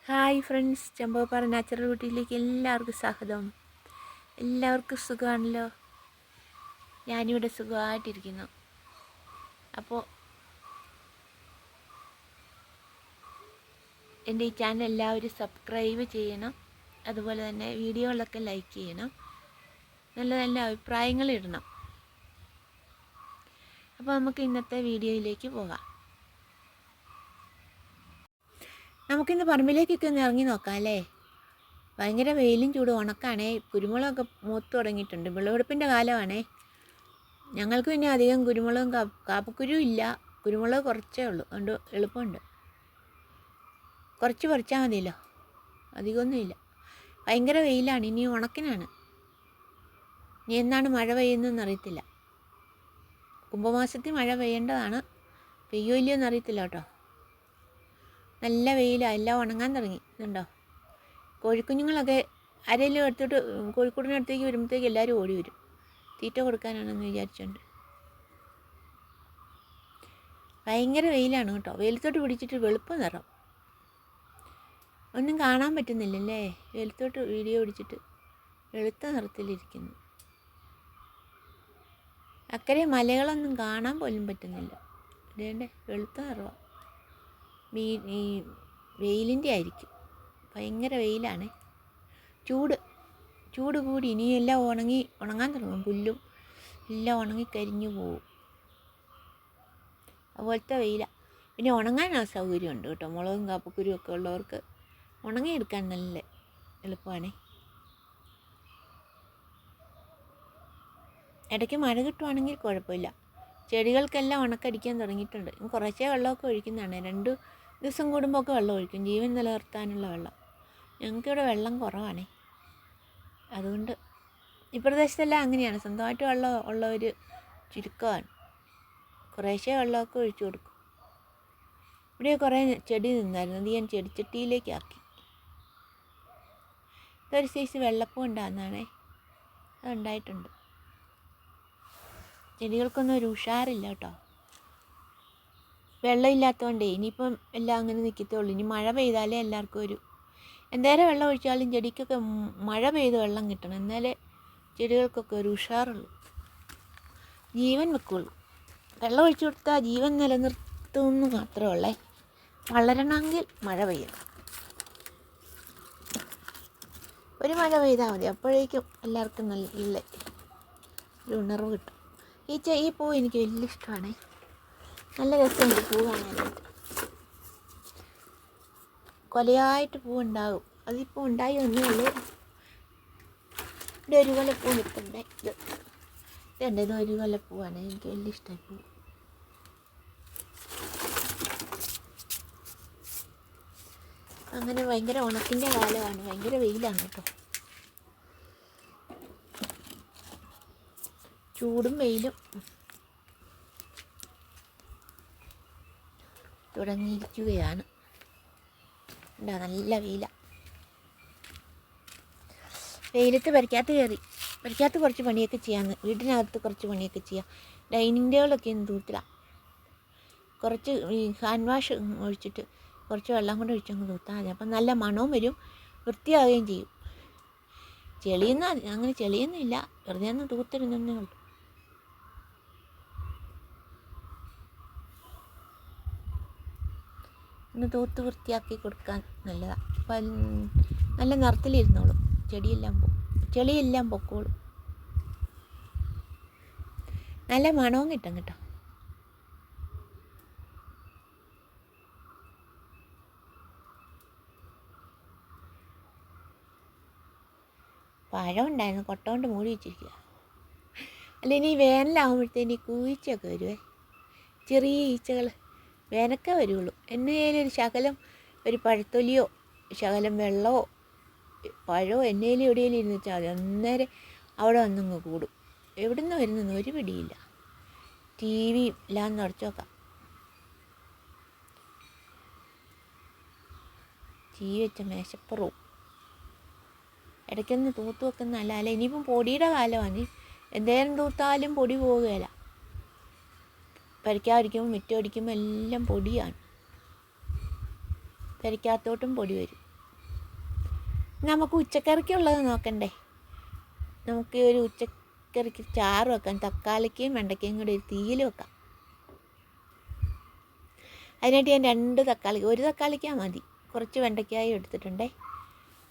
Hi friends, Chembakappara natural ബ്യൂട്ടിയിലേക്ക് എല്ലാവർക്കും സ്വാഗതം. എല്ലാവർക്കും സുഖമാണല്ലോ. ഞാനിവിടെ സുഖമായിട്ടിരിക്കുന്നു. അപ്പോൾ എൻ്റെ ഈ ചാനൽ എല്ലാവരും സബ്സ്ക്രൈബ് ചെയ്യണം. അതുപോലെ തന്നെ വീഡിയോകളൊക്കെ ലൈക്ക് ചെയ്യണം. നല്ല നല്ല അഭിപ്രായങ്ങൾ ഇടണം. അപ്പോൾ നമുക്ക് ഇന്നത്തെ വീഡിയോയിലേക്ക് പോകാം. നമുക്കിന്ന് പറമ്പിലേക്കൊക്കെ ഒന്ന് ഇറങ്ങി നോക്കാം അല്ലേ. ഭയങ്കര വെയിലും ചൂടും ഉണക്കാണേ. കുരുമുളകൊക്കെ മൂത്ത് തുടങ്ങിയിട്ടുണ്ട്. വിളവെടുപ്പിൻ്റെ കാലമാണേ. ഞങ്ങൾക്ക് പിന്നെ അധികം കുരുമുളകും കാപ്പക്കുരു ഇല്ല. കുരുമുളക് കുറച്ചേ ഉള്ളൂ. അതുകൊണ്ട് എളുപ്പമുണ്ട്. കുറച്ച് പറിച്ചാൽ മതിയല്ലോ, അധികമൊന്നുമില്ല. ഭയങ്കര വെയിലാണ്. ഇനി ഉണക്കിനാണ്. ഇനി എന്നാണ് മഴ പെയ്യുന്നതെന്ന് അറിയത്തില്ല. കുംഭമാസത്തിൽ മഴ പെയ്യേണ്ടതാണ്. പെയ്യോ ഇല്ലയോ എന്നറിയത്തില്ല കേട്ടോ. നല്ല വെയിലാണ്. എല്ലാം ഉണങ്ങാൻ തുടങ്ങി. ഇതുണ്ടോ, കോഴിക്കുഞ്ഞുങ്ങളൊക്കെ ആരെങ്കിലും എടുത്തിട്ട് കോഴിക്കൂടിനടുത്തേക്ക് വരുമ്പോഴത്തേക്ക് എല്ലാവരും ഓടി വരും. തീറ്റ കൊടുക്കാനാണെന്ന് വിചാരിച്ചുകൊണ്ട്. ഭയങ്കര വെയിലാണ് കേട്ടോ. വെയിലത്തോട്ട് പിടിച്ചിട്ട് വെളുപ്പം നിറം ഒന്നും കാണാൻ പറ്റുന്നില്ലല്ലേ. വെയിലത്തോട്ട് വീഡിയോ പിടിച്ചിട്ട് വെളുത്ത നിറത്തിലിരിക്കുന്നു. അക്കരെ മലകളൊന്നും കാണാൻ പോലും പറ്റുന്നില്ല. അതേണ്ടേ വെളുത്ത നിറമാണ്. ഈ വെയിലിൻ്റെ ആയിരിക്കും. ഭയങ്കര വെയിലാണ്. ചൂട് കൂടി. ഇനിയെല്ലാം ഉണങ്ങാൻ തുടങ്ങും. പുല്ലും എല്ലാം ഉണങ്ങിക്കരിഞ്ഞു പോവും. അതുപോലത്തെ വെയിലാണ്. പിന്നെ ഉണങ്ങാൻ സൗകര്യമുണ്ട് കേട്ടോ. മുളകും കാപ്പക്കുരും ഒക്കെ ഉള്ളവർക്ക് ഉണങ്ങിയെടുക്കാൻ നല്ല എളുപ്പമാണ്. ഇടയ്ക്ക് മഴ കിട്ടുവാണെങ്കിൽ കുഴപ്പമില്ല. ചെടികൾക്കെല്ലാം ഉണക്കടിക്കാൻ തുടങ്ങിയിട്ടുണ്ട്. കുറച്ചേ വെള്ളമൊക്കെ ഒഴിക്കുന്നതാണ്. 2 ദിവസം കൂടുമ്പോൾ ഒക്കെ വെള്ളം ഒഴിക്കും, ജീവൻ നിലനിർത്താനുള്ള വെള്ളം. ഞങ്ങൾക്കിവിടെ വെള്ളം കുറവാണേ. അതുകൊണ്ട് ഈ പ്രദേശത്തെല്ലാം അങ്ങനെയാണ്. സ്വന്തമായിട്ട് വെള്ളം ഉള്ളവർ ചുരുക്കമാണ്. കുറേശ്ശേ വെള്ളമൊക്കെ ഒഴിച്ചു കൊടുക്കും. ഇവിടെ കുറേ ചെടി നിന്നായിരുന്നു. അത് ഞാൻ ചെടിച്ചട്ടിയിലേക്ക് ആക്കി. ഇതൊരു സൈസ് വെള്ളപ്പൂ ഉണ്ടാകുന്നതാണേ. അതുണ്ടായിട്ടുണ്ട്. ചെടികൾക്കൊന്നും ഒരു ഉഷാറില്ല കേട്ടോ. വെള്ളമില്ലാത്തതുകൊണ്ടേ ഇനിയിപ്പം എല്ലാം അങ്ങനെ നിൽക്കത്തുള്ളൂ. ഇനി മഴ പെയ്താലേ എല്ലാവർക്കും എന്തേരം വെള്ളം ഒഴിച്ചാലും ചെടിക്കൊക്കെ മഴ പെയ്ത് വെള്ളം കിട്ടണം. എന്നാലേ ചെടികൾക്കൊക്കെ ഒരു ഉഷാറുള്ളൂ, ജീവൻ വെക്കുള്ളൂ. വെള്ളം ഒഴിച്ചു കൊടുത്താൽ ജീവൻ നിലനിർത്തുമെന്ന് മാത്രമേ. വളരണമെങ്കിൽ മഴ പെയ്യണം. ഒരു മഴ പെയ്താൽ മതി. അപ്പോഴേക്കും എല്ലാവർക്കും നല്ല ഒരു ഉണർവ് കിട്ടും. ഈ പൂ എനിക്ക് വലിയ ഇഷ്ടമാണ്. നല്ല രസമുണ്ട് പൂ കാണാനായിട്ട്. കൊലയായിട്ട് പൂ ഉണ്ടാകും. അതിപ്പോൾ ഉണ്ടായി ഒന്നേ ഉള്ളൂ. ഇവിടെ ഒരു കൊലപ്പൂ നിൽപ്പുണ്ട്. ഇത് ഒരു കൊലപ്പൂവാണ്. എനിക്ക് വലിയ ഇഷ്ടമായി പൂ. അങ്ങനെ ഭയങ്കര ഉണക്കിൻ്റെ കാലമാണ്. ഭയങ്കര വെയിലാണ് കേട്ടോ. ചൂടും വെയിലും തുടങ്ങിയിരിക്കുകയാണ്. നല്ല വെയിലാണ്. വെയിലത്ത് പരിക്കാത്ത കുറച്ച് പണിയൊക്കെ ചെയ്യാമെന്ന്. വീട്ടിനകത്ത് കുറച്ച് പണിയൊക്കെ ചെയ്യാം. ഡൈനിങ് ടേബിളൊക്കെ ഒന്ന് തൂത്തിടാം. കുറച്ച് ഹാൻഡ് വാഷ് ഒഴിച്ചിട്ട് കുറച്ച് വെള്ളം കൊണ്ട് ഒഴിച്ചങ്ങ് തൂത്താൽ മതി. അപ്പം നല്ല മണവും വരും, വൃത്തിയാവുകയും ചെയ്യും. അങ്ങനെ ചെളിയൊന്നും ഇല്ല. വെറുതെ ഒന്ന് തൂത്തിടുന്നേ ഉള്ളൂ. ഒന്ന് തൂത്ത് വൃത്തിയാക്കി കൊടുക്കാൻ നല്ലതാണ്. അപ്പം നല്ല നിറത്തിലിരുന്നോളും. ചെളിയെല്ലാം പൊക്കോളും. നല്ല മണവും കിട്ടും കേട്ടോ. പഴം ഉണ്ടായിരുന്നു, കൊട്ട കൊണ്ട് മൂടി വെച്ചിരിക്കുക. അല്ല, ഇനി വേനലാകുമ്പോഴത്തേന് കൂയിച്ചൊക്കെ വരുവേ. ചെറിയ ഈച്ചകൾ വേനൊക്കെ വരുള്ളൂ. എന്നേലൊരു ശകലം ഒരു പഴത്തൊലിയോ ശകലം വെള്ളമോ പഴമോ എന്നേലും എവിടെയെങ്കിലും ഇരുന്ന് വെച്ചാൽ മതി. അന്നേരം അവിടെ വന്നങ്ങ് കൂടും. എവിടെ നിന്ന് വരുന്നെന്ന് ഒരു പിടിയില്ല. TV എല്ലാം തുടച്ചു നോക്കാം. TV വെച്ച മേശപ്പുറവും ഇടയ്ക്കൊന്ന് തൂത്ത് വെക്കുന്നതല്ല. അല്ല, ഇനിയിപ്പം പൊടിയുടെ കാലമാണ്. എന്തേലും തൂത്താലും പൊടി പോവുകയില്ല. മുറ്റം അടിക്കുമ്പോൾ എല്ലാം പൊടിയാണ്. പെരയ്ക്കകത്തോട്ടും പൊടി വരും. നമുക്ക് ഉച്ചക്കറിക്കുള്ളത് നോക്കണ്ടേ? നമുക്ക് ഒരു ഉച്ചക്കറിക്ക് ചാറ് വെക്കാം. തക്കാളിക്കയും വെണ്ടയ്ക്കയും കൂടി ഒരു തീയിൽ വെക്കാം. അതിനായിട്ട് ഞാൻ 2 തക്കാളി, 1 തക്കാളിക്ക മതി. കുറച്ച് വെണ്ടയ്ക്കായും എടുത്തിട്ടുണ്ടേ.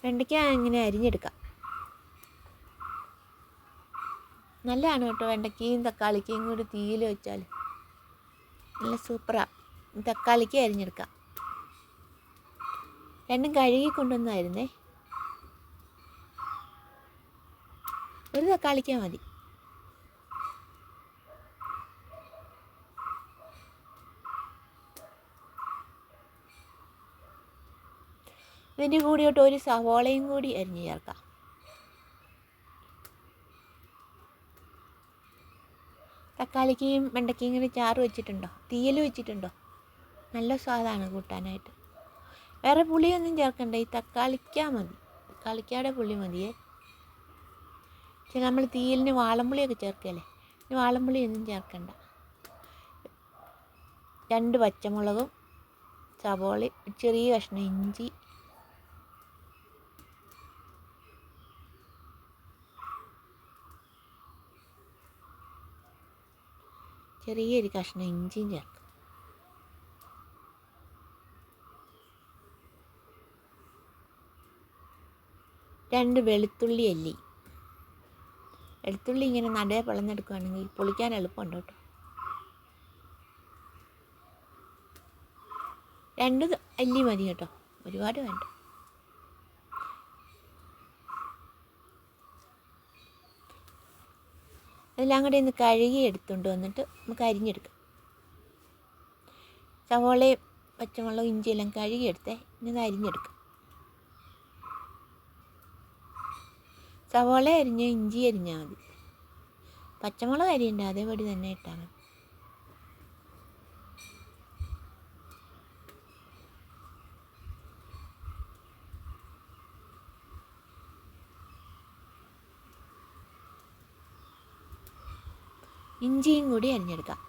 വെണ്ടയ്ക്ക ഇങ്ങനെ അരിഞ്ഞെടുക്കാം. നല്ലതാണ് കേട്ടോ, വെണ്ടയ്ക്കയും തക്കാളിക്കയും കൂടി തീയിൽ വെച്ചാൽ നല്ല സൂപ്പറാണ്. തക്കാളിക്ക് അരിഞ്ഞെടുക്കാം. രണ്ടും കഴുകി കൊണ്ടുവന്നായിരുന്നേ. 1 തക്കാളിക്ക മതി. ഇതിൻ്റെ കൂടിയോട്ട് 1 സവോളയും കൂടി അരിഞ്ഞ് ചേർക്കാം. തക്കാളിക്കയും വെണ്ടയ്ക്കയും ഇങ്ങനെ ചാറ് വെച്ചിട്ടുണ്ടോ? തീയിൽ വെച്ചിട്ടുണ്ടോ? നല്ല സ്വാദാണ് കൂട്ടാനായിട്ട്. വേറെ പുളിയൊന്നും ചേർക്കണ്ട. ഈ തക്കാളിക്ക മതി. തക്കാളിക്കയുടെ പുളി മതിയേ. പക്ഷെ നമ്മൾ തീയിലിന് വാളംപുളിയൊക്കെ ചേർക്കല്ലേ, ഇനി വാളംപുളിയൊന്നും ചേർക്കണ്ട. 2 പച്ചമുളകും സവോള, ചെറിയ കഷ്ണം ഇഞ്ചി, ചെറിയൊരു കഷ്ണം ഇഞ്ചിയും ചേർക്കും. 2 വെളുത്തുള്ളി അല്ലി. വെളുത്തുള്ളി ഇങ്ങനെ നടയെ പിളഞ്ഞെടുക്കുകയാണെങ്കിൽ പൊളിക്കാൻ എളുപ്പമുണ്ട് കേട്ടോ. 2 അല്ലി മതി കേട്ടോ, ഒരുപാട് വേണ്ട. അതെല്ലാം കൂടി ഒന്ന് കഴുകി എടുത്തുകൊണ്ട് വന്നിട്ട് നമുക്ക് അരിഞ്ഞെടുക്കാം. സവോളയും പച്ചമുളകും ഇഞ്ചിയെല്ലാം കഴുകിയെടുത്തേ. ഇനി അത് അരിഞ്ഞെടുക്കാം. സവോള അരിഞ്ഞ് ഇഞ്ചി അരിഞ്ഞാൽ മതി. പച്ചമുളക് അരിയണ്ട, അതേപടി തന്നെ ഇട്ടാൽ മതി. ഇഞ്ചിയും കൂടി അരിഞ്ഞെടുക്കാം.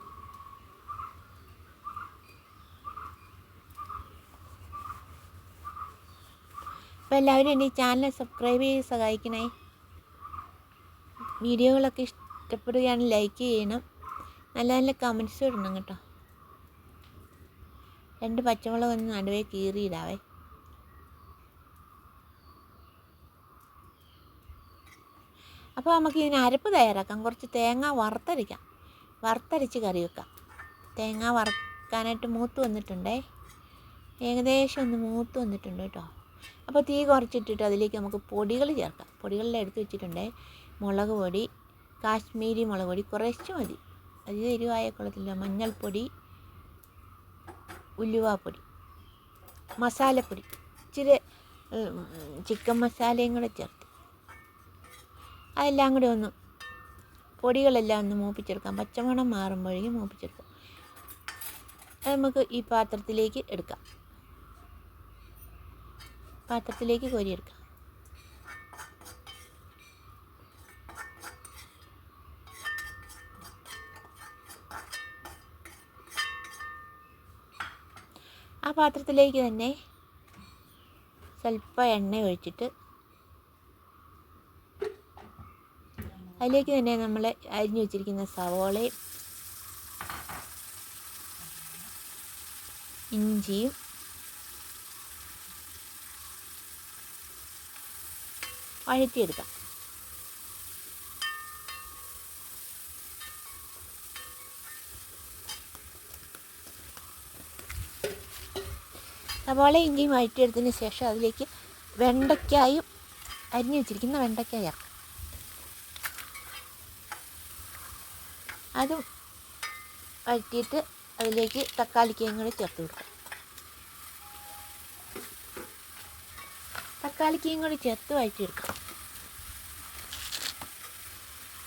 അപ്പോൾ എല്ലാവരും എൻ്റെ ഈ ചാനൽ സബ്സ്ക്രൈബ് ചെയ്ത് സഹായിക്കണേ. വീഡിയോകളൊക്കെ ഇഷ്ടപ്പെടുകയാണെങ്കിൽ ലൈക്ക് ചെയ്യണം. നല്ല നല്ല കമൻസ് ഇടണം കേട്ടോ. 2 പച്ചമുളക് ഒന്ന് നടുവേ കീറിയിടാവേ. അപ്പോൾ നമുക്ക് ഇതിന് അരപ്പ് തയ്യാറാക്കാം. കുറച്ച് തേങ്ങ വറുത്തരച്ച് കറി വെക്കാം. തേങ്ങ വറുക്കാനായിട്ട് മൂത്ത് വന്നിട്ടുണ്ടേ. ഏകദേശം ഒന്ന് മൂത്ത് വന്നിട്ടുണ്ട് കേട്ടോ. അപ്പോൾ തീ കുറച്ചിട്ടിട്ട് അതിലേക്ക് നമുക്ക് പൊടികൾ ചേർക്കാം. പൊടികളെല്ലാം എടുത്ത് വെച്ചിട്ടുണ്ടേ. മുളക് പൊടി, കാശ്മീരി മുളക് പൊടി കുറച്ച് മതി, അധികം എരിവായ കൊള്ളത്തില്ല. മഞ്ഞൾപ്പൊടി, ഉലുവാപ്പൊടി, മസാലപ്പൊടി, ഇച്ചിരി ചിക്കൻ മസാലയും കൂടെ ചേർത്ത് അതെല്ലാം കൂടി ഒന്ന് പൊടികളെല്ലാം ഒന്ന് മൂപ്പിച്ചെടുക്കാം. പച്ചമണം മാറുമ്പോഴേക്കും മൂപ്പിച്ചെടുക്കാം. അത് നമുക്ക് ഈ പാത്രത്തിലേക്ക് എടുക്കാം. പാത്രത്തിലേക്ക് കോരിയെടുക്കാം. ആ പാത്രത്തിലേക്ക് തന്നെ സ്വല്പം എണ്ണ ഒഴിച്ചിട്ട് അതിലേക്ക് തന്നെ നമ്മൾ അരിഞ്ഞു വെച്ചിരിക്കുന്ന സവോളയും ഇഞ്ചിയും വഴറ്റിയെടുക്കാം. സവോള ഇഞ്ചിയും വഴറ്റിയെടുത്തതിന് ശേഷം അതിലേക്ക് വെണ്ടയ്ക്കായും അരിഞ്ഞു വെച്ചിരിക്കുന്ന വെണ്ടയ്ക്ക ചേർക്കാം. അതും വഴറ്റിയിട്ട് അതിലേക്ക് തക്കാളിക്കയും കൂടി ചേർത്ത് കൊടുക്കാം. തക്കാളിക്കയും കൂടി ചേർത്ത് വഴറ്റിയെടുക്കാം.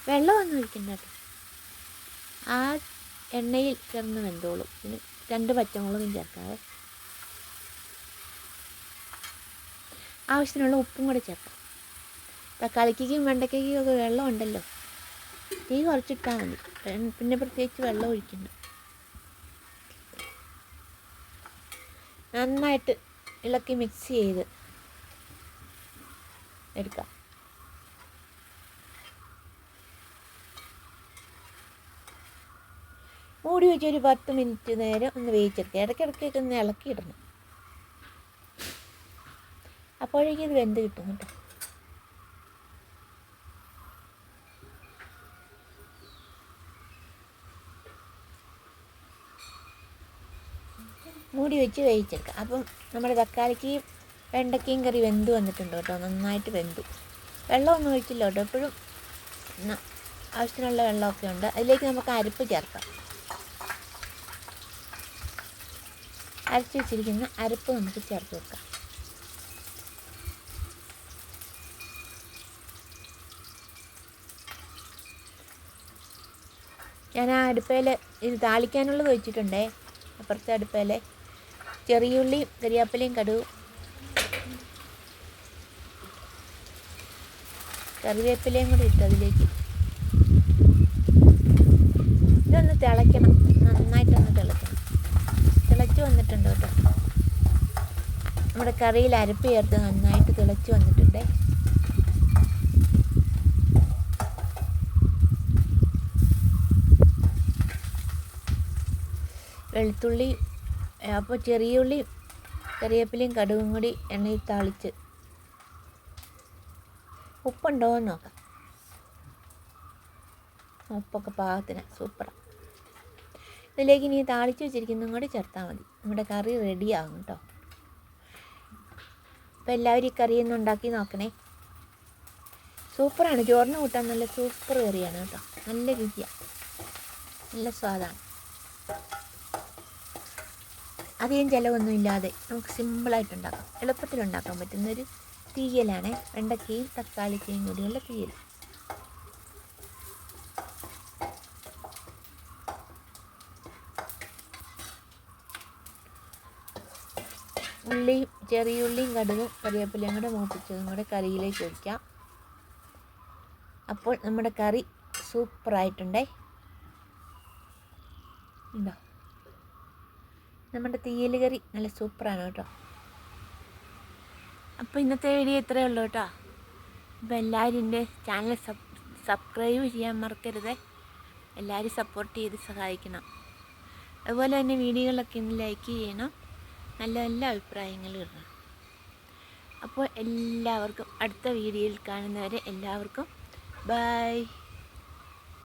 വെള്ളമൊന്നും ഒഴിക്കണ്ട കേട്ടോ, ആ എണ്ണയിൽ കിടന്ന് വെന്തോളും. പിന്നെ 2 പച്ചമുളകും ചേർക്കാവേ. ആവശ്യത്തിനുള്ള ഉപ്പും കൂടെ ചേർക്കാം. തക്കാളിക്കും വെണ്ടയ്ക്കും ഒക്കെ വെള്ളം ഉണ്ടല്ലോ, തീ കുറച്ചിട്ടാൽ മതി. പിന്നെ പ്രത്യേകിച്ച് വെള്ളം ഒഴിക്കണ്ട. നന്നായിട്ട് ഇളക്കി മിക്സ് ചെയ്ത് എടുക്കാം. മൂടി വെച്ച് ഒരു 10 മിനിറ്റ് നേരം ഒന്ന് വേവിച്ചെടുക്കുക. ഇടയ്ക്കിടയ്ക്കൊക്കെ ഒന്ന് ഇളക്കിയിടണം. അപ്പോഴേക്കും ഇത് വെന്ത് കിട്ടും കേട്ടോ. മൂടി വെച്ച് വേവിച്ചെടുക്കുക. അപ്പം നമ്മുടെ തക്കാളിക്ക് വെണ്ടയ്ക്കയും കറി വെന്ത് വന്നിട്ടുണ്ട് കേട്ടോ. നന്നായിട്ട് വെന്തു. വെള്ളമൊന്നും ഒഴിച്ചില്ല കേട്ടോ. എപ്പോഴും ആവശ്യത്തിനുള്ള വെള്ളമൊക്കെ ഉണ്ട്. അതിലേക്ക് നമുക്ക് അരപ്പ് ചേർക്കാം. അരച്ച് വെച്ചിരിക്കുന്ന അരപ്പ് നമുക്ക് ചേർത്ത് വെക്കാം. ഞാൻ ആ അടുപ്പയിൽ ഇത് താളിക്കാനുള്ളത് വെച്ചിട്ടുണ്ടേ. അപ്പുറത്തെ അടുപ്പയിൽ ചെറിയുള്ളിയും കരിയാപ്പിലയും കറിവേപ്പിലയും കൂടി ഇട്ട് അതിലേക്ക് ഇതൊന്ന് തിളയ്ക്കണം. നന്നായിട്ടൊന്ന് തിളയ്ക്കണം. തിളച്ച് വന്നിട്ടുണ്ട് കേട്ടോ. നമ്മുടെ കറിയിൽ അരപ്പ് ചേർത്ത് നന്നായിട്ട് തിളച്ച് വന്നിട്ടുണ്ട്. വെളുത്തുള്ളി, അപ്പോൾ ചെറിയുള്ളിയും കറിവേപ്പിലയും കടുകും കൂടി എണ്ണയിൽ താളിച്ച് ഉപ്പുണ്ടോ എന്ന് നോക്കാം. ഉപ്പൊക്കെ പാകത്തിന് സൂപ്പറാണ്. ഇതിലേക്ക് ഇനി താളിച്ച് വെച്ചിരിക്കുന്നതും കൂടി ചേർത്താൽ മതി. നമ്മുടെ കറി റെഡിയാകും കേട്ടോ. അപ്പോൾ എല്ലാവരും ഈ കറിയൊന്നും ഉണ്ടാക്കി നോക്കണേ. സൂപ്പറാണ്. ചോറിന് കൂട്ടാൻ നല്ല സൂപ്പർ കറിയാണ് കേട്ടോ. നല്ല രുചിയാണ്, നല്ല സ്വാദാണ്. അധികം ചിലവൊന്നും ഇല്ലാതെ നമുക്ക് സിമ്പിളായിട്ടുണ്ടാക്കാം. എളുപ്പത്തിലുണ്ടാക്കാൻ പറ്റുന്നൊരു തീയലാണ്. വെണ്ടയ്ക്കയും തക്കാളിക്കയും കൂടിയുള്ള തീയൽ. ചെറിയുള്ളിയും കടുകും കറിവേപ്പിലയും കൂടെ മൂപ്പിച്ചതും കൂടെ കറിയിലേക്ക് ഒഴിക്കാം. അപ്പോൾ നമ്മുടെ കറി സൂപ്പറായിട്ടുണ്ടേ. ഉണ്ടോ? നമ്മുടെ തീയൽ കറി നല്ല സൂപ്പറാണ് കേട്ടോ. അപ്പോൾ ഇന്നത്തെ വീഡിയോ ഇത്രയേ ഉള്ളൂ കേട്ടോ. അപ്പോൾ എല്ലാവരും എൻ്റെ ചാനൽ സബ്സ്ക്രൈബ് ചെയ്യാൻ മറക്കരുത്. എല്ലാവരും സപ്പോർട്ട് ചെയ്ത് സഹായിക്കണം. അതുപോലെ തന്നെ വീഡിയോകളൊക്കെ ഒന്ന് ലൈക്ക് ചെയ്യണം. നല്ല നല്ല അഭിപ്രായങ്ങൾ ഇടണം. അപ്പോൾ എല്ലാവർക്കും അടുത്ത വീഡിയോയിൽ കാണുന്നവരെ എല്ലാവർക്കും ബൈ.